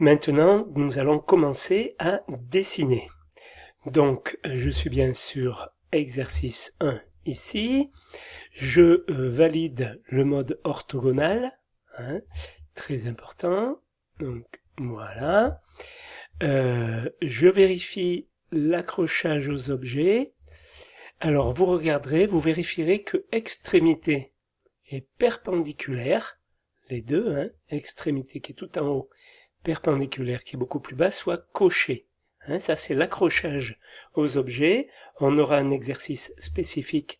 Maintenant, nous allons commencer à dessiner. Donc, je suis bien sur exercice 1 ici. Je valide le mode orthogonal, très important. Donc, voilà. Je vérifie l'accrochage aux objets. Alors, vous regarderez, vous vérifierez que extrémité est perpendiculaire, les deux, extrémité qui est tout en haut, perpendiculaire qui est beaucoup plus bas, soit coché. Ça c'est l'accrochage aux objets. On aura un exercice spécifique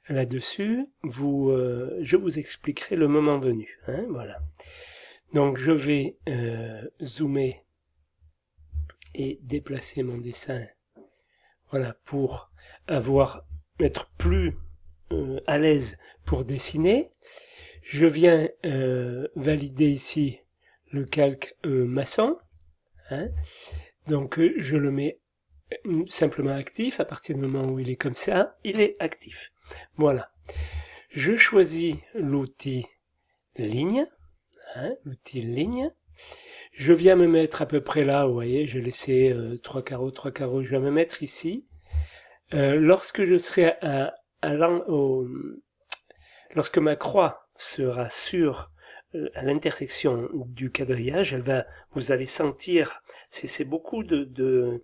là-dessus. Je vous expliquerai le moment venu. Voilà. Donc je vais zoomer et déplacer mon dessin. Voilà, pour être plus à l'aise pour dessiner. Je viens valider ici le calque maçon. Donc je le mets simplement actif. À partir du moment où il est comme ça, il est actif. Voilà. Je choisis l'outil ligne. L'outil ligne. Je viens me mettre à peu près là, vous voyez, j'ai laissé 3 carreaux, je vais me mettre ici. Lorsque je serai lorsque ma croix sera sur à l'intersection du quadrillage, vous allez sentir, c'est beaucoup de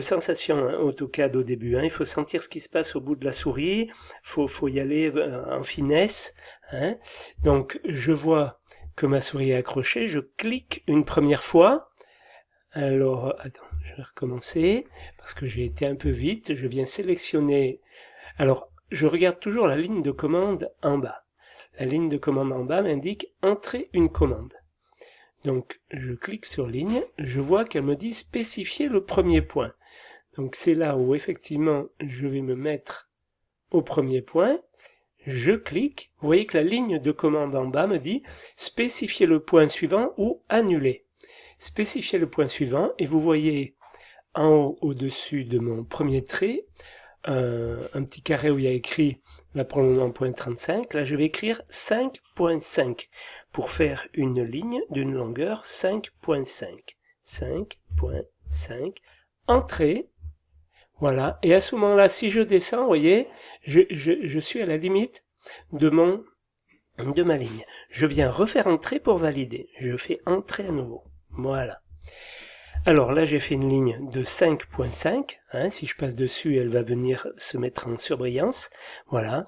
sensations AutoCAD au début. Il faut sentir ce qui se passe au bout de la souris, faut y aller en finesse. Donc je vois que ma souris est accrochée, je clique une première fois. Alors, attends, je vais recommencer, parce que j'ai été un peu vite, je viens sélectionner. Alors, je regarde toujours la ligne de commande en bas. La ligne de commande en bas m'indique « Entrer une commande ». Donc, je clique sur « Ligne », je vois qu'elle me dit « Spécifier le premier point ». Donc, c'est là où, effectivement, je vais me mettre au premier point. Je clique, vous voyez que la ligne de commande en bas me dit « Spécifier le point suivant ou annuler ». Spécifier le point suivant, et vous voyez en haut, au-dessus de mon premier trait, un petit carré où il y a écrit là pour le moment .35, là je vais écrire 5.5 pour faire une ligne d'une longueur 5.5. 5.5, entrée, voilà, et à ce moment-là, si je descends, vous voyez, je suis à la limite de ma ligne. Je viens refaire entrer pour valider, je fais entrer à nouveau, voilà. Alors là, j'ai fait une ligne de 5.5. Si je passe dessus, elle va venir se mettre en surbrillance. Voilà.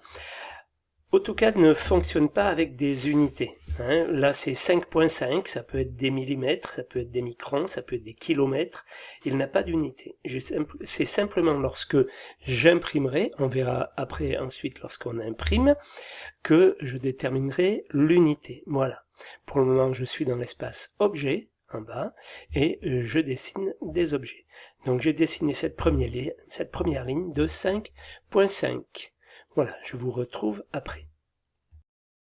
AutoCAD ne fonctionne pas avec des unités. Là, c'est 5.5. Ça peut être des millimètres, ça peut être des microns, ça peut être des kilomètres. Il n'a pas d'unité. C'est simplement lorsque j'imprimerai, on verra après ensuite lorsqu'on imprime, que je déterminerai l'unité. Voilà. Pour le moment, je suis dans l'espace objet en bas, et je dessine des objets. Donc j'ai dessiné cette première ligne de 5.5. Voilà, je vous retrouve après.